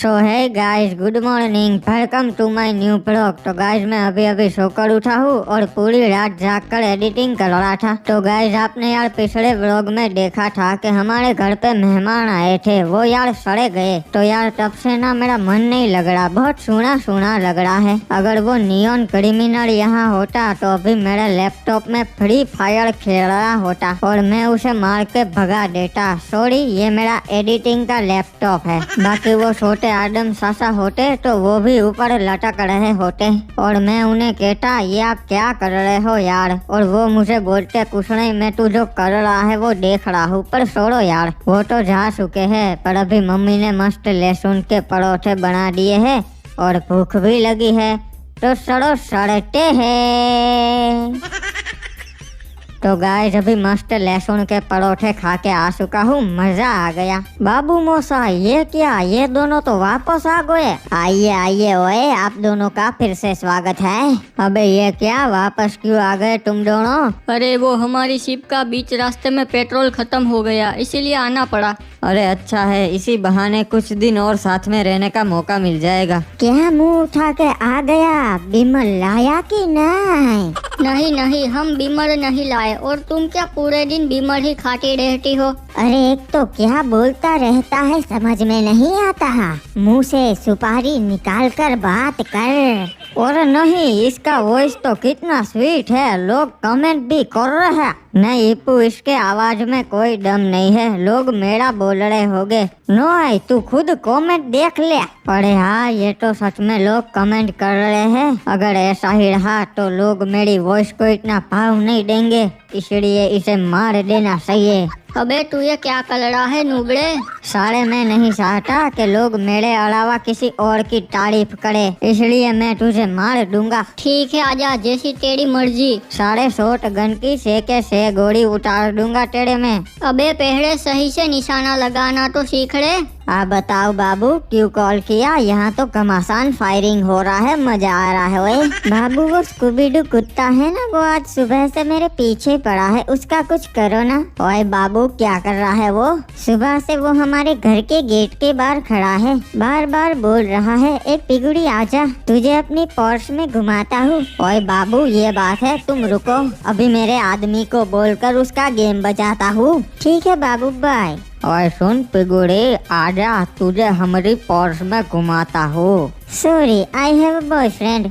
So hi guys, good morning, welcome to my new blog. तो guys मैं अभी सोकर उठा हूँ और पूरी रात जाग कर एडिटिंग कर रहा था। तो गाइस आपने यार पिछले ब्लॉग में देखा था कि हमारे घर पे मेहमान आए थे, वो यार सड़े गए। तो यार तब से ना मेरा मन नहीं लग रहा, बहुत सूना सूना लग रहा है। अगर वो नियॉन क्रिमिनल यहाँ होता तो अभी मेरे लैपटॉप में फ्री फायर खेल रहा होता और मैं उसे मार के भगा देता। सॉरी, ये मेरा एडिटिंग का लैपटॉप है। बाकी वो छोटे आदम सासा होते तो वो भी ऊपर लटक रहे होते और मैं उन्हें कहता ये आप क्या कर रहे हो यार, और वो मुझे बोलते कुछ नहीं, मैं तू जो कर रहा है वो देख रहा हूँ। पर छोड़ो यार, वो तो जा चुके हैं। पर अभी मम्मी ने मस्त लहसुन के परोठे बना दिए हैं और भूख भी लगी है, तो सड़ो सड़ते हैं। तो गाइस अभी मस्त लहसुन के परोठे खा के आ चुका हूँ, मजा आ गया। बाबू मौसा ये क्या, ये दोनों तो वापस आ गए। आइए आइए ओए, आप दोनों का फिर से स्वागत है। अबे ये क्या, वापस क्यों आ गए तुम दोनों? अरे वो हमारी शिप का बीच रास्ते में पेट्रोल खत्म हो गया, इसीलिए आना पड़ा। अरे अच्छा है, इसी बहाने कुछ दिन और साथ में रहने का मौका मिल जाएगा। क्या मुंह उठा के आ गया, बिमल लाया कि नहीं? नहीं नहीं, हम बीमर नहीं लाए। और तुम क्या पूरे दिन बीमर ही खाती रहती हो? अरे एक तो क्या बोलता रहता है, समझ में नहीं आता। मुंह से सुपारी निकाल कर बात कर। और नहीं, इसका वॉइस तो कितना स्वीट है, लोग कमेंट भी कर रहे हैं। नहीं इप्पू, इसके आवाज में कोई दम नहीं है, लोग मेरा बोल रहे होंगे। नो आई, तू खुद कमेंट देख ले। अरे हाँ, ये तो सच में लोग कमेंट कर रहे हैं। अगर ऐसा ही रहा तो लोग मेरी वॉइस को इतना भाव नहीं देंगे, इसलिए इसे मार देना सही है। अबे तू ये क्या कर रहा है नूबड़े? सारे मैं नहीं चाहता कि लोग मेरे अलावा किसी और की तारीफ करे, इसलिए मैं तुझे मार दूंगा। ठीक है, आजा, जैसी तेरी मर्जी। सारे शॉट गन की से गोली उतार दूंगा तेरे में। अबे पहले सही से निशाना लगाना तो सीख ले। आप बताओ बाबू, क्यों कॉल किया? यहाँ तो घमासान फायरिंग हो रहा है, मजा आ रहा है। ओए बाबू, वो स्कूबीडू कुत्ता है ना, वो आज सुबह से मेरे पीछे पड़ा है, उसका कुछ करो ना। ओए बाबू, क्या कर रहा है वो? सुबह से वो हमारे घर के गेट के बाहर खड़ा है, बार बार बोल रहा है ए पिगुड़ी आजा, तुझे अपनी पर्स में घुमाता हूँ। ओए बाबू, ये बात है, तुम रुको, अभी मेरे आदमी को बोलकर उसका गेम बजाता हूँ। ठीक है बाबू, बाय। और सुन पिगुड़े, आजा, तुझे हमारी पर्स में घुमाता हूँ। Sorry, I have a boyfriend.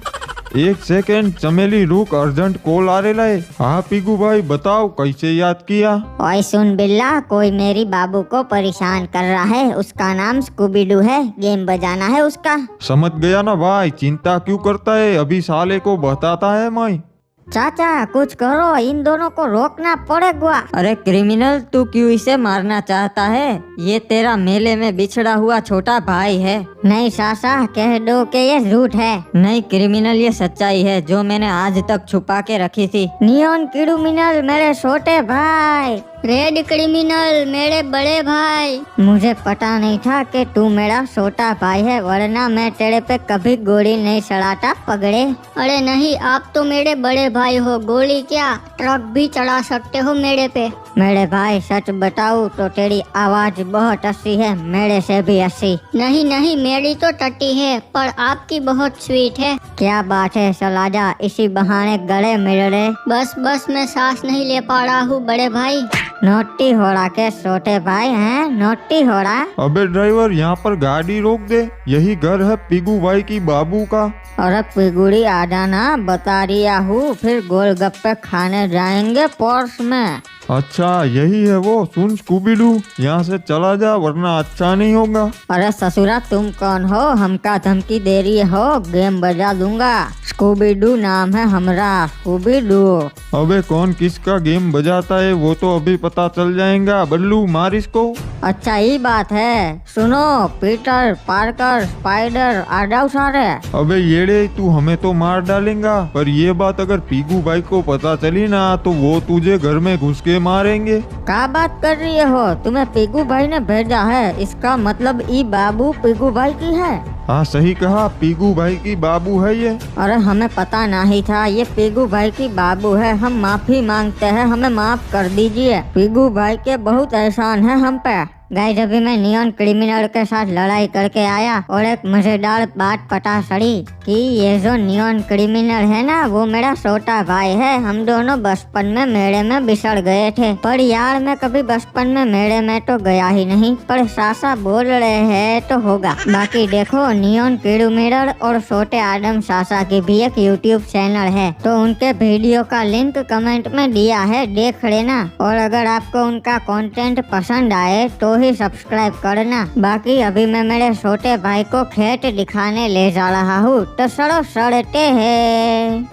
एक सेकेंड चमेली, रुक, अर्जेंट कॉल आ रहा है। हाँ पीगू भाई, बताओ कैसे याद किया? ओए सुन बिल्ला, कोई मेरी बाबू को परेशान कर रहा है, उसका नाम स्कूबीडू है, गेम बजाना है उसका। समझ गया ना भाई, चिंता क्यों करता है, अभी साले को बताता है मैं। चाचा कुछ करो, इन दोनों को रोकना पड़ेगा। अरे क्रिमिनल, तू क्यों इसे मारना चाहता है? ये तेरा मेले में बिछड़ा हुआ छोटा भाई है। नहीं चाचा, कह दो कि ये झूठ है। नहीं क्रिमिनल, ये सच्चाई है जो मैंने आज तक छुपा के रखी थी। नियॉन क्रिमिनल मेरे छोटे भाई, रेड क्रिमिनल मेरे बड़े भाई। मुझे पता नहीं था कि तू मेरा छोटा भाई है, वरना मैं तेरे पे कभी गोली नहीं चढ़ाता पगड़े। अरे नहीं, आप तो मेरे बड़े भाई हो, गोली क्या ट्रक भी चढ़ा सकते हो मेरे पे। मेरे भाई सच बताऊं तो तेरी आवाज बहुत अच्छी है, मेरे से भी अच्छी। नहीं नहीं, मेरी तो टट्टी है, पर आपकी बहुत स्वीट है। क्या बात है, चल आजा, इसी बहाने गले मिल रहे। बस बस, मैं सांस नहीं ले पा रहा हूँ बड़े भाई। नोटी हो रहा के छोटे भाई हैं, नोटी हो रहा। अबे ड्राइवर, यहाँ पर गाड़ी रोक दे, यही घर है पीगू भाई की बाबू का। अरे पिगुड़ी आ जाना, बता रिया हूँ, फिर गोलगप्पे खाने जाएंगे पर्स में। अच्छा यही है वो। सुन स्कूबीडू, यहाँ से चला जा वरना अच्छा नहीं होगा। अरे ससुरा, तुम कौन हो, हमका धमकी दे रही हो? गेम बजा दूंगा, स्कूबीडू नाम है हमरा, स्कूबीडू। अबे कौन किसका गेम बजाता है वो तो अभी पता चल जाएगा। बल्लू मार इसको। अच्छा ये बात है, सुनो पीटर, पार्कर, स्पाइडर, आ जाओ सारे। अबे येड़े, तू हमें तो मार डालेगा, पर ये बात अगर पीगू भाई को पता चली ना तो वो तुझे घर में घुस के मारेंगे। क्या बात कर रही हो? तुम्हें पीगू भाई ने भेजा है, इसका मतलब ई बाबू पीगू भाई की है। हाँ सही कहा, पीगू भाई की बाबू है ये। अरे हमें पता नहीं था ये पीगू भाई की बाबू है, हम माफी मांगते हैं, हमें माफ कर दीजिए। पीगू भाई के बहुत एहसान है हम पे। गाइस अभी मैं नियॉन क्रिमिनल के साथ लड़ाई करके आया और एक मजेदार बात पता चली कि ये जो नियॉन क्रिमिनल है ना वो मेरा छोटा भाई है। हम दोनों बचपन में मेले में बिछड़ गए थे, पर यार मैं कभी बचपन में मेले में तो गया ही नहीं, पर सासा बोल रहे हैं तो होगा। बाकी देखो नियॉन क्रिमिनल और छोटे आदम सासा की भी एक यूट्यूब चैनल है, तो उनके वीडियो का लिंक कमेंट में दिया है, देख लेना। और अगर आपको उनका कंटेंट पसंद आए तो ही सब्सक्राइब करना। बाकी अभी मैं मेरे छोटे भाई को खेत दिखाने ले जा रहा हूँ, तो चलो चलते हैं।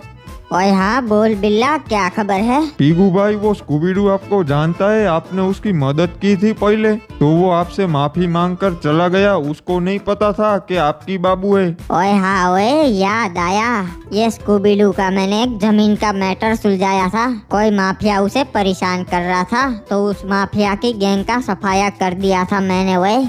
ओए हाँ बोल बिल्ला, क्या खबर है? पीगू भाई वो स्कूबीडू आपको जानता है, आपने उसकी मदद की थी पहले, तो वो आपसे माफी मांगकर चला गया। उसको नहीं पता था कि आपकी बाबू है। ओए हाँ ओए याद आया, ये स्कूबीडू का मैंने एक जमीन का मैटर सुलझाया था। कोई माफिया उसे परेशान कर रहा था, तो उस माफिया की गैंग का सफाया कर दिया था मैंने। ओए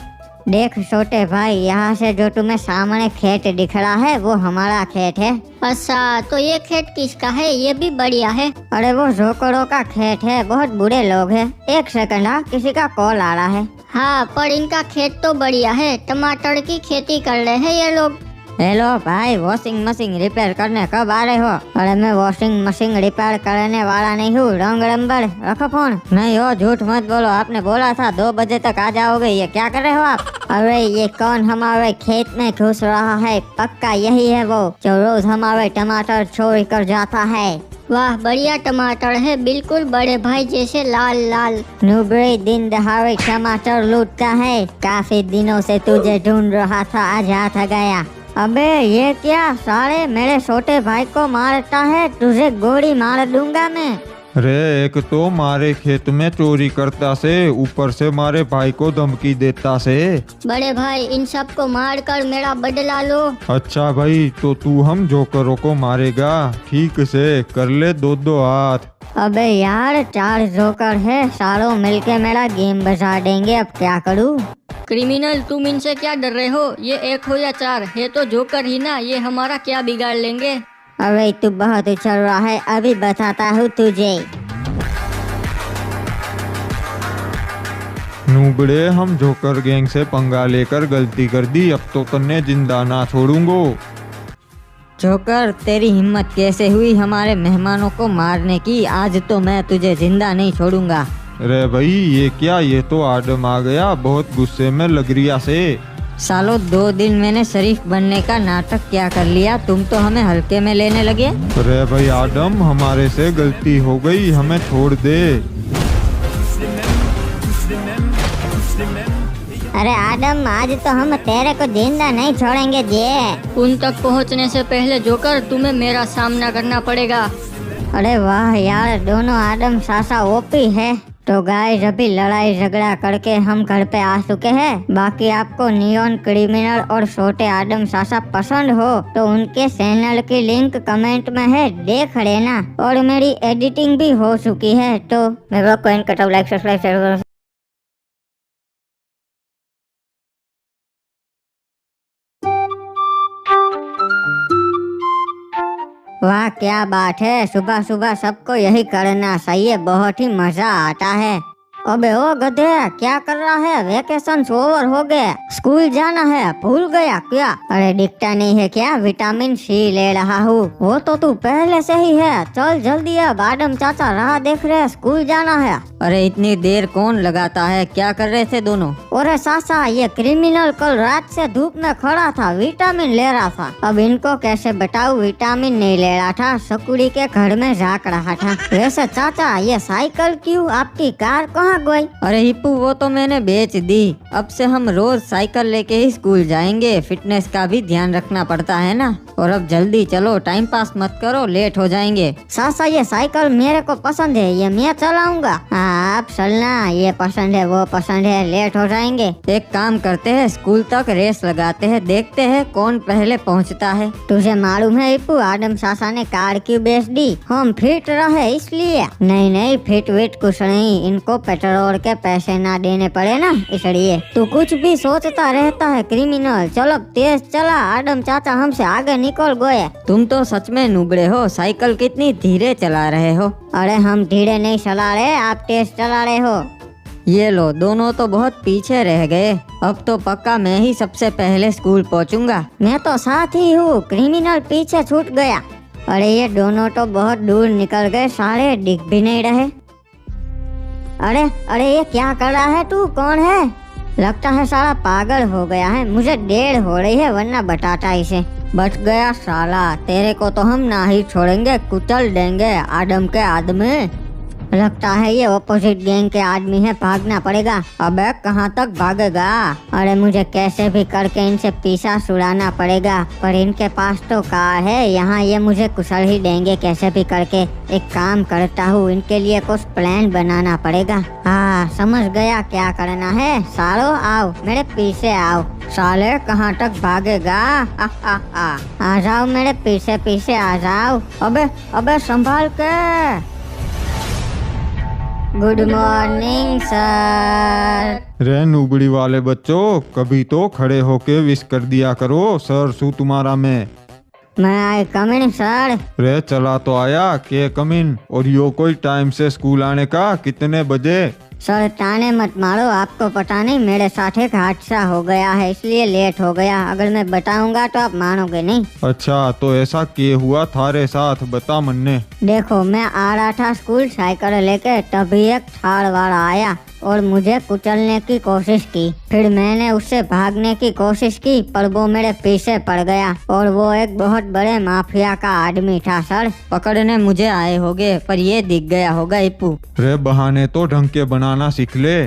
देख छोटे भाई, यहाँ से जो तुम्हें सामने खेत दिख रहा है वो हमारा खेत है। अच्छा तो ये खेत किसका है? ये भी बढ़िया है। अरे वो जोकरों का खेत है, बहुत बुरे लोग हैं। एक सेकंड, हाँ किसी का कॉल आ रहा है। हाँ पर इनका खेत तो बढ़िया है, टमाटर की खेती कर रहे हैं ये लोग। हेलो भाई, वॉशिंग मशीन रिपेयर करने कब आ रहे हो? अरे मैं वॉशिंग मशीन रिपेयर करने वाला नहीं हूँ, रंग नंबर रखो फोन। नहीं हो, झूठ मत बोलो, आपने बोला था 2 बजे तक आ जाओगे, ये क्या कर रहे हो आप? अरे ये कौन हमारे खेत में घुस रहा है? पक्का यही है वो जो रोज हमारे टमाटर चोरी कर जाता है। वाह बढ़िया टमाटर है, बिल्कुल बड़े भाई जैसे लाल लाल। नुबरे दिन दहाड़े टमाटर लूटता है, काफी दिनों से तुझे ढूंढ रहा था, आज हाथ आ गया। अबे ये क्या, साले मेरे छोटे भाई को मारता है, तुझे गोली मार दूंगा मैं। अरे एक तो मारे खेत में चोरी करता से, ऊपर से मारे भाई को धमकी देता से। बड़े भाई इन सब को मार कर मेरा बदला लो। अच्छा भाई, तो तू हम जोकरों को मारेगा? ठीक से कर ले 2-2 हाथ। अबे यार 4 जोकर है, सालों मिलके मेरा गेम बजा देंगे, अब क्या करूँ? क्रिमिनल तुम इनसे क्या डर रहे हो? ये 1 हो या 4 है तो जोकर ही ना, ये हमारा क्या बिगाड़ लेंगे? अरे तू बहुत उछल रहा है, अभी बताता हूँ तुझे। नूबड़े, हम जोकर गैंग से पंगा लेकर गलती कर दी, अब तो तन्ने जिंदा ना छोड़ूंगो। जोकर तेरी हिम्मत कैसे हुई हमारे मेहमानों को मारने की? आज तो मैं तुझे जिंदा नहीं छोड़ूंगा। अरे भाई ये क्या, ये तो आदम आ गया, बहुत गुस्से में लग रिया से। सालों 2 दिन मैंने शरीफ बनने का नाटक क्या कर लिया, तुम तो हमें हल्के में लेने लगे। अरे भाई आदम, हमारे से गलती हो गई, हमें छोड़ दे। अरे आदम, आज तो हम तेरे को जिंदा नहीं छोड़ेंगे जे। उन तक पहुंचने से पहले जोकर तुम्हें मेरा सामना करना पड़ेगा। अरे वाह यार, दोनों आदम सासा ओपी है। तो गाइस अभी लड़ाई झगड़ा करके हम घर पे आ चुके हैं। बाकी आपको नियॉन क्रिमिनल और छोटे आदम सासा पसंद हो तो उनके चैनल की लिंक कमेंट में है, देख लेना। और मेरी एडिटिंग भी हो चुकी है, तो मेरे को लाइक सब्सक्राइब शेयर करो। वाह क्या बात है, सुबह सुबह सबको यही करना चाहिए, बहुत ही मजा आता है। अबे ओ गधे, क्या कर रहा है? वेकेशन ओवर हो गया, स्कूल जाना है, भूल गया क्या? अरे दिखता नहीं है क्या? विटामिन सी ले रहा हूँ। वो तो तू पहले से ही है, चल जल्दी अब, आदम चाचा राह देख रहे, स्कूल जाना है। अरे इतनी देर कौन लगाता है, क्या कर रहे थे दोनों? अरे सासा, ये क्रिमिनल कल रात से धूप में खड़ा था, विटामिन ले रहा था। अब इनको कैसे बताऊं, विटामिन नहीं ले रहा था, सकुड़ी के घर में झाँक रहा था। वैसे चाचा, ये साइकिल क्यों, आपकी कार कहाँ गई? अरे हिप्पू, वो तो मैंने बेच दी, अब से हम रोज साइकिल लेके ही स्कूल जाएंगे, फिटनेस का भी ध्यान रखना पड़ता है ना। और अब जल्दी चलो, टाइम पास मत करो, लेट हो जाएंगे। सासा, ये साइकिल मेरे को पसंद है, ये मैं चलाऊंगा। आप चलना, ये पसंद है वो पसंद है, लेट हो जाएंगे। एक काम करते हैं, स्कूल तक रेस लगाते हैं, देखते हैं कौन पहले पहुंचता है। तुझे मालूम है हिप्पू, आदम सासा ने कार क्यों बेच दी? हम फिट रहे इसलिए। नहीं फिट वेट कुछ नहीं, इनको पेट्रोल के पैसे ना देने पड़े ना, इसलिए। तू कुछ भी सोचता रहता है क्रिमिनल। चलो तेज चला, आदम चाचा हमसे आगे निकल गए। तुम तो सच में नुबड़े हो, साइकिल कितनी धीरे चला रहे हो। अरे हम धीरे नहीं चला रहे, आप तेज चला रहे हो। ये लो, दोनों तो बहुत पीछे रह गए। अब तो पक्का मैं ही सबसे पहले स्कूल पहुंचूंगा। मैं तो साथ ही हूँ, क्रिमिनल पीछे छूट गया। अरे ये दोनों तो बहुत दूर निकल गए, सारे दिख भी नहीं रहे। अरे अरे ये क्या कर रहा है तू? कौन है? लगता है साला पागल हो गया है। मुझे देर हो रही है, वरना बताता इसे। बच गया साला, तेरे को तो हम ना ही छोड़ेंगे, कुचल देंगे आदम के आदमी। लगता है ये ऑपोजिट गैंग के आदमी है, भागना पड़ेगा। अबे कहाँ तक भागेगा? अरे मुझे कैसे भी करके इनसे पीछा छुड़ाना पड़ेगा, पर इनके पास तो कार है, यहाँ ये मुझे कुचल ही देंगे कैसे भी करके। एक काम करता हूँ, इनके लिए कुछ प्लान बनाना पड़ेगा। हाँ समझ गया क्या करना है। सालो आओ, मेरे पीछे आओ। साले कहाँ तक भागेगा? आ जाओ मेरे पीछे पीछे आ जाओ। अबे अबे संभाल के। Good morning sir. रे नुबड़ी वाले बच्चों, कभी तो खड़े होके विश कर दिया करो। सर सू तुम्हारा मैं आई कम इन सर। रे चला तो आया के कमिन। और यो कोई टाइम से स्कूल आने का? कितने बजे? सर ताने मत मारो, आपको पता नहीं मेरे साथ एक हादसा हो गया है, इसलिए लेट हो गया। अगर मैं बताऊंगा तो आप मानोगे नहीं। अच्छा तो ऐसा किए हुआ थारे साथ, बता मन्ने। देखो मैं आ रहा था स्कूल साइकिल लेके, तभी एक थार वाला आया और मुझे कुचलने की कोशिश की। फिर मैंने उससे भागने की कोशिश की, पर वो मेरे पीछे पड़ गया और वो एक बहुत बड़े माफिया का आदमी था सर। पकड़ने मुझे आए होगे, पर ये दिख गया होगा इप्पू। रे बहाने तो ढंग के बनाना सीख ले।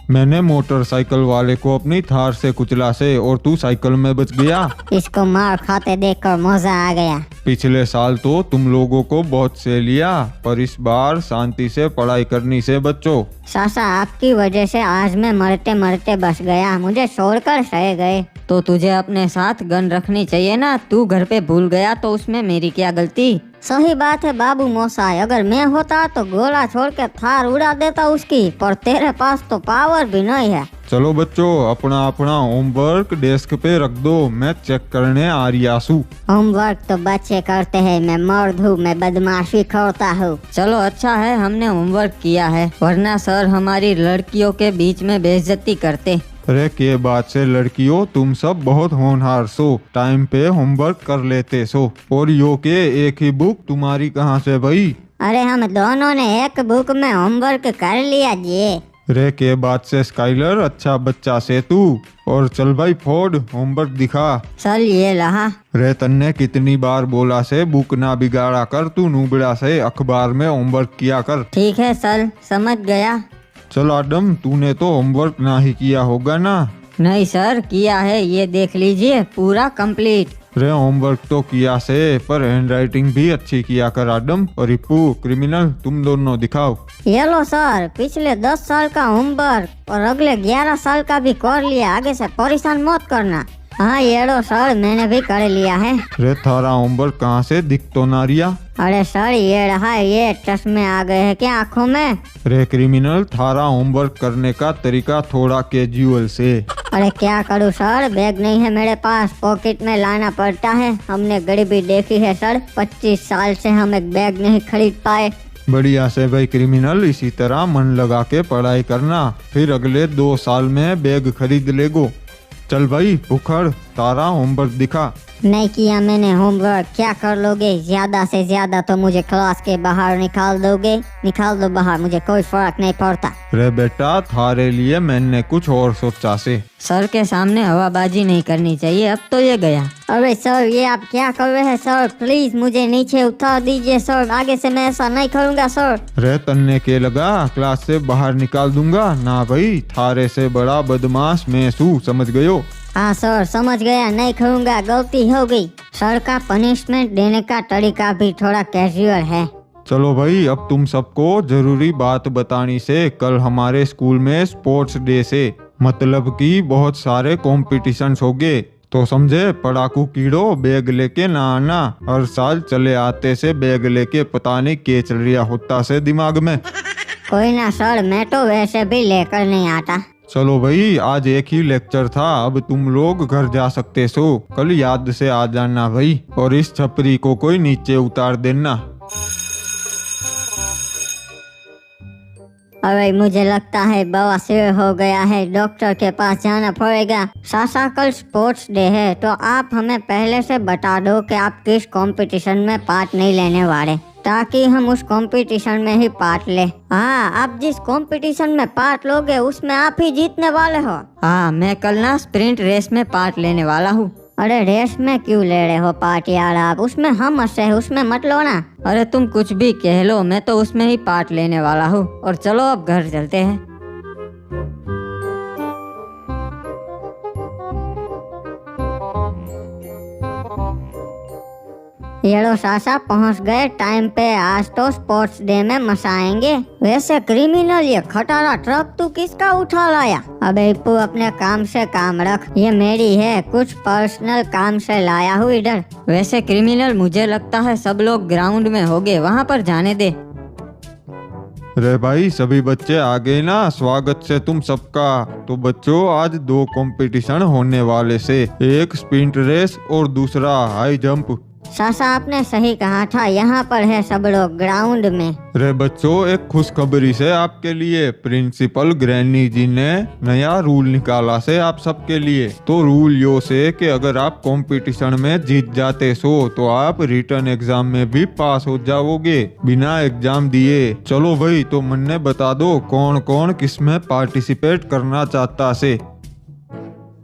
मैंने मोटरसाइकिल वाले को अपनी थार से कुचला से, और तू साइकिल में बच गया। इसको मार खाते देखकर मजा आ गया। पिछले साल तो तुम लोगों को बहुत से लिया, पर इस बार शांति से पढ़ाई करनी से बच्चों। सासा आपकी वजह से आज मैं मरते मरते बच गया, मुझे छोड़कर सह गए। तो तुझे अपने साथ गन रखनी चाहिए ना, तू घर पे भूल गया तो उसमें मेरी क्या गलती। सही बात है बाबू मोसाई, अगर मैं होता तो गोला छोड़ के थार उड़ा देता उसकी, पर तेरे पास तो पावर भी नहीं है। चलो बच्चों, अपना अपना होमवर्क डेस्क पे रख दो, मैं चेक करने आ रियासू। होमवर्क तो बच्चे करते हैं, मैं मर्द हूँ, मैं बदमाशी करता हूँ। चलो अच्छा है हमने होमवर्क किया है, वरना सर हमारी लड़कियों के बीच में बेइज्जती करते। अरे के बात से लड़कियों, तुम सब बहुत होनहार सो, टाइम पे होमवर्क कर लेते सो। और यो के एक ही बुक तुम्हारी कहाँ से भाई? अरे हम दोनों ने एक बुक में होमवर्क कर लिया जी। रे के बात से स्काइलर, अच्छा बच्चा से तू। और चल भाई फोर्ड, होमवर्क दिखा। चल ये रहा। रे तन्ने कितनी बार बोला से बुक ना बिगाड़ा कर, तू नूबड़ा से अखबार में होमवर्क किया कर। ठीक है सर, समझ गया। चल आदम, तूने तो होमवर्क ना ही किया होगा ना? नहीं सर किया है, ये देख लीजिए पूरा कंप्लीट। रे होमवर्क तो किया से, पर हैंडराइटिंग भी अच्छी किया कर आदम। और इप्पू क्रिमिनल, तुम दोनों दिखाओ। ये लो सर, पिछले 10 साल का होमवर्क और अगले 11 साल का भी कर लिया, आगे से परेशान मत करना। हाँ ये लो सर, मैंने भी कर लिया है। रे थारा होमवर्क कहाँ से दिख तो ना रिया? अरे सर ये रहा, ये चश्मे आ गए हैं क्या आँखों में? रे क्रिमिनल, थारा होमवर्क करने का तरीका थोड़ा कैजुअल से। अरे क्या करूँ सर, बैग नहीं है मेरे पास, पॉकेट में लाना पड़ता है। हमने गरीबी देखी है सर, 25 साल से हम एक बैग नहीं खरीद पाए। बढ़िया से भाई क्रिमिनल, इसी तरह मन लगा के पढ़ाई करना, फिर अगले 2 साल में बैग खरीद लेगो। चल भाई उखड़, तारा होमवर्क दिखा। नहीं किया मैंने होमवर्क, क्या कर लोगे? ज्यादा से ज्यादा तो मुझे क्लास के बाहर निकाल दोगे। निकाल दो बाहर, मुझे कोई फर्क नहीं पड़ता। रे बेटा, थारे लिए मैंने कुछ और सोचा से। सर के सामने हवाबाजी नहीं करनी चाहिए, अब तो ये गया। अरे सर ये आप क्या कर रहे हैं सर? प्लीज मुझे नीचे उतार दीजिए सर, आगे से मैं ऐसा नहीं करूँगा सर। रे तन्ने के लगा, क्लास से बाहर निकाल दूंगा ना भाई, थारे से बड़ा बदमाश मैं सू, समझ गयो? हाँ सर समझ गया, नहीं करूँगा, गलती हो गई। सर का पनिशमेंट देने का तरीका भी थोड़ा कैजुअल है। चलो भाई, अब तुम सबको जरूरी बात बतानी से, कल हमारे स्कूल में स्पोर्ट्स डे से, मतलब कि बहुत सारे कॉम्पिटिशन्स होंगे। तो समझे, पढ़ाकू कीड़ो बैग लेके ना आना, हर साल चले आते से बैग लेके पता नहीं क्या चल रहा होता से दिमाग में। कोई ना सर, मैं तो वैसे भी लेकर नहीं आता। चलो भाई, आज एक ही लेक्चर था, अब तुम लोग घर जा सकते सो। कल याद से आ जाना भाई, और इस छपरी को कोई नीचे उतार देना। अरे मुझे लगता है बवासीर हो गया है, डॉक्टर के पास जाना पड़ेगा। सासा कल स्पोर्ट्स डे है, तो आप हमें पहले से बता दो कि आप किस कंपटीशन में पार्ट नहीं लेने वाले, ताकि हम उस कंपटीशन में ही पार्ट ले। हाँ, आप जिस कंपटीशन में पार्ट लोगे उसमें आप ही जीतने वाले हो। हाँ, मैं कल ना स्प्रिंट रेस में पार्ट लेने वाला हूँ। अरे रेस में क्यों ले रहे हो पार्ट यार आप, उसमें हम अच्छे हैं, उसमें मत लो ना। अरे तुम कुछ भी कह लो, मैं तो उसमें ही पार्ट लेने वाला हूँ। और चलो अब घर चलते हैं। ये लो सासा, पहुंच गए टाइम पे। आज तो स्पोर्ट्स डे में मसाएंगे। वैसे क्रिमिनल, ये खटारा ट्रक तू किसका उठा लाया? अबे इप्पू, अपने काम से काम रख, ये मेरी है, कुछ पर्सनल काम से लाया हूँ इधर। वैसे क्रिमिनल, मुझे लगता है सब लोग ग्राउंड में होंगे, वहाँ पर जाने दे। रे भाई, सभी बच्चे आ गए ना? स्वागत से तुम सबका। तो बच्चों, आज 2 कंपटीशन होने वाले से, एक स्प्रिंट रेस और दूसरा हाई जंप। सासा, आपने सही कहा था, यहाँ पर है सब लोग ग्राउंड में। रे बच्चों, एक खुशखबरी से आपके लिए, प्रिंसिपल ग्रैनी जी ने नया रूल निकाला से आप सबके लिए। तो रूल यो से कि अगर आप कंपटीशन में जीत जाते सो, तो आप रिटर्न एग्जाम में भी पास हो जाओगे बिना एग्जाम दिए। चलो भाई, तो मन ने बता दो कौन कौन किस में पार्टिसिपेट करना चाहता से।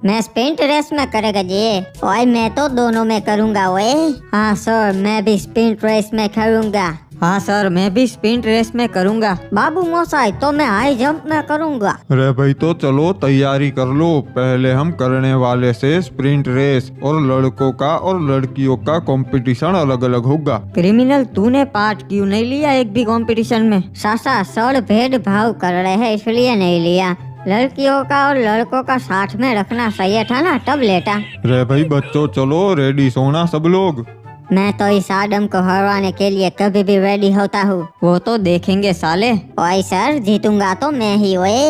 मैं स्प्रिंट रेस में करेगा जी। ओए, मैं तो दोनों में करूँगा। ओए हाँ सर, मैं भी स्प्रिंट रेस में करूँगा। हाँ सर, मैं भी स्प्रिंट रेस में करूँगा। बाबू मोसाई, तो मैं हाई जंप में करूँगा। रे भाई, तो चलो तैयारी कर लो। पहले हम करने वाले से स्प्रिंट रेस, और लड़कों का और लड़कियों का कंपटीशन अलग अलग होगा। क्रिमिनल, तूने पार्ट क्यों नहीं लिया एक भी कंपटीशन में? सासा, सर भेदभाव कर रहे हैं इसलिए नहीं लिया। लड़कियों का और लड़कों का साथ में रखना सही था ना, तब लेता। रे भाई बच्चों, चलो रेडी सोना सब लोग। मैं तो इस आदम को हराने के लिए कभी भी रेडी होता हूँ। वो तो देखेंगे साले। ओए सर, जीतूंगा तो मैं ही। ओए,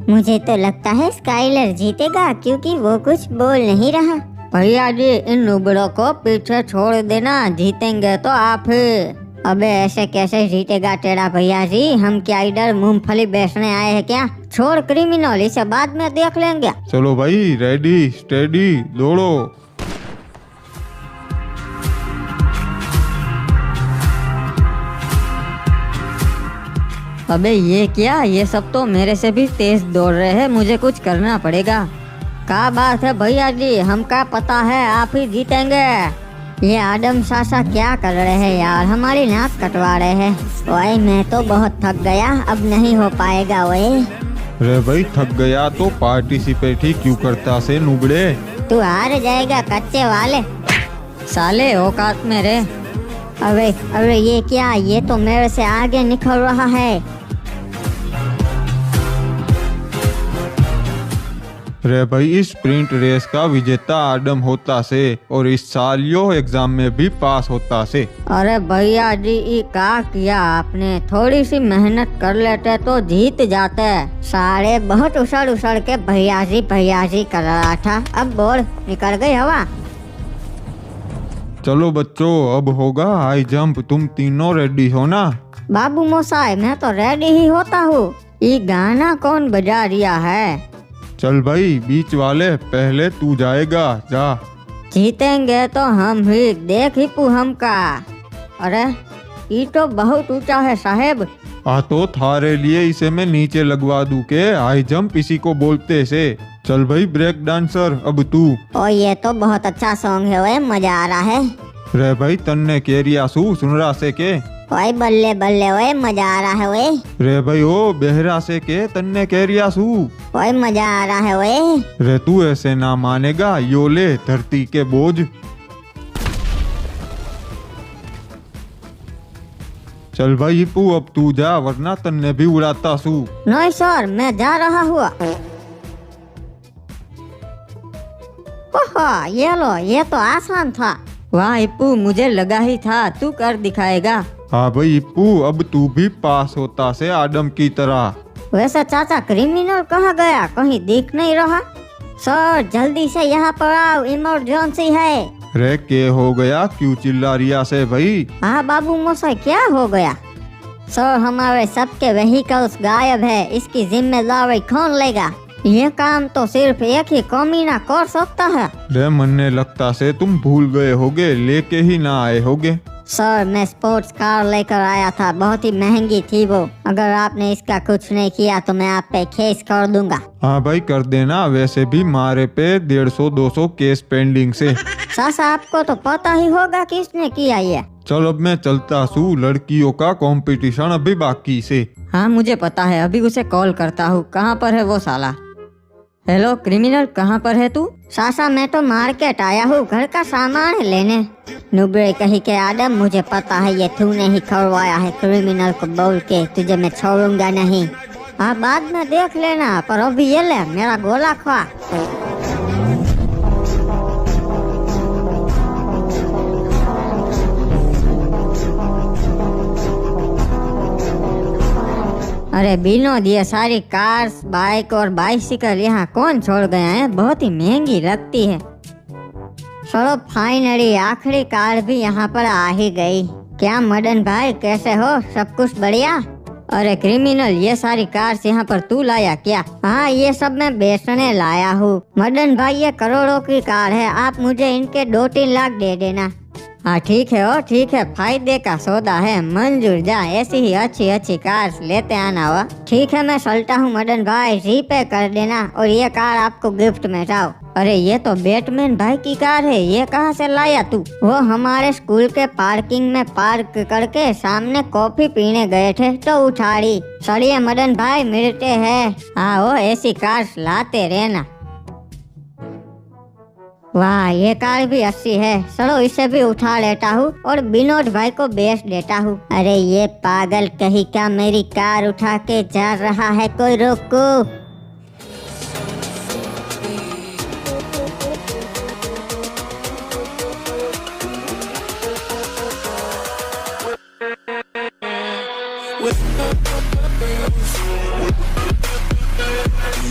मुझे तो लगता है स्काइलर जीतेगा, क्योंकि वो कुछ बोल नहीं रहा। भैया जी, इन नुबड़ों को पीछे छोड़ देना, जीतेंगे तो आप ही। अबे ऐसे कैसे जीतेगा तेरा भैया जी? हम क्या इधर मूंगफली बेचने आए हैं क्या? छोड़ क्रिमिनल, इसे बाद में देख लेंगे। चलो भाई, रेडी स्टेडी दौड़ो। अबे ये क्या, ये सब तो मेरे से भी तेज दौड़ रहे हैं, मुझे कुछ करना पड़ेगा। क्या बात है भैया जी, हमका पता है आप ही जीतेंगे। ये आदम सासा क्या कर रहे हैं यार, हमारी नाक कटवा रहे हैं। ओए, मैं तो बहुत थक गया, अब नहीं हो पाएगा। ओए रे भाई, थक गया तो पार्टिसिपेट ही क्यों करता से नुबड़े? तू हार जाएगा कच्चे वाले। साले औकात में रे। अरे अरे, ये क्या, ये तो मेरे से आगे निकल रहा है। रे भाई, इस स्प्रिंट रेस का विजेता आदम होता से, और इस साल यो एग्जाम में भी पास होता से। अरे भैया जी, ये क्या किया आपने? थोड़ी सी मेहनत कर लेते तो जीत जाते। सारे बहुत उछल उछल के भैया जी कर रहा था, अब बोल निकल गई हवा। चलो बच्चों, अब होगा हाई जंप। तुम तीनों रेडी हो ना? बाबू मोसाई, मैं तो रेडी ही होता हूँ। ये गाना कौन बजा रिया है? चल भाई, बीच वाले पहले तू जाएगा, जा। जीतेंगे तो हम ही, देख ही पू हमका। अरे ये तो बहुत ऊंचा है साहेब। तो थारे लिए इसे मैं नीचे लगवा दूं के? हाई जंप इसी को बोलते से। चल भाई ब्रेक डांसर, अब तू। ओ, ये तो बहुत अच्छा सॉन्ग है। ओए, मजा आ रहा है। रे भाई, तन्ने केरिया सू सुन रहा से के? ओए बल्ले बल्ले, ओए मजा आ रहा है। ओए रे भाई, ओ बेहरा से के तन्ने केरिया सू। ओए मजा आ रहा है। ओए रे तू ऐसे ना मानेगा, यो ले धरती के बोझ। चल भाई पू, अब तू जा, वरना तन्ने भी उड़ाता सू। नहीं सर, मैं जा रहा हुआ। ओहो, ये लो, ये तो आसान था। वाह इप्पू, मुझे लगा ही था तू कर दिखाएगा। हाँ भाई इप्पू, अब तू भी पास होता से आदम की तरह। वैसे चाचा, क्रिमिनल कहाँ गया? कहीं दिख नहीं रहा। सर जल्दी से यहाँ पर आओ, इमरजेंसी है। रे के हो गया, क्यों चिल्ला रिया से भाई? हाँ बाबू मोसाई, क्या हो गया? सर हमारे सबके व्हीकल्स गायब है, इसकी जिम्मेदारी कौन लेगा? ये काम तो सिर्फ एक ही कमीना कर सकता है। रे मन्ने लगता से तुम भूल गए होगे, लेके ही ना आए होगे। सर मैं स्पोर्ट्स कार लेकर आया था, बहुत ही महंगी थी वो। अगर आपने इसका कुछ नहीं किया तो मैं आप पे केस कर दूंगा। हाँ भाई कर देना, वैसे भी मारे पे 150-200 केस पेंडिंग से। सासा आपको तो पता ही होगा किसने किया ये। चल अब मैं चलता हूँ, लड़कियों का कंपटीशन अभी बाकी से। हाँ मुझे पता है, अभी उसे कॉल करता हूँ। कहाँ पर है वो साला? हेलो क्रिमिनल, कहाँ पर है तू? सासा मैं तो मार्केट आया हूँ घर का सामान लेने। नुबरे कही के आदम, मुझे पता है ये तूने ही करवाया है। क्रिमिनल को बोल के तुझे मैं छोड़ूंगा नहीं। हाँ बाद में देख लेना, पर अभी ये ले मेरा गोला खा। अरे विनोद, ये सारी कार्स, बाइक और बाइसिकल यहाँ कौन छोड़ गया है? बहुत ही महंगी लगती है। चलो फाइनली आखिरी कार भी यहाँ पर आ ही गई। क्या मदन भाई कैसे हो, सब कुछ बढ़िया? अरे क्रिमिनल, ये सारी कार्स यहाँ पर तू लाया क्या? हाँ ये सब मैं बेचने लाया हूँ। मदन भाई ये करोड़ों की कार है, आप मुझे इनके 2-3 लाख दे देना। हाँ ठीक है, ओ ठीक है, फायदे का सौदा है, मंजूर। जा ऐसी ही अच्छी अच्छी कार्स लेते आना हुआ। ठीक है मैं चलता हूँ मदन भाई, जीपे कर देना और ये कार आपको गिफ्ट में जाओ। अरे ये तो बैटमैन भाई की कार है, ये कहाँ से लाया तू? वो हमारे स्कूल के पार्किंग में पार्क करके सामने कॉफी पीने गए थे तो उठाड़ी। चलिए मदन भाई मिलते हैं। हाँ वो ऐसी कार्स लाते रहना। वाह ये कार भी अच्छी है, चलो इसे भी उठा लेता हूँ और विनोद भाई को बेच देता हूँ। अरे ये पागल कहीं का मेरी कार उठा के जा रहा है, कोई रोको। with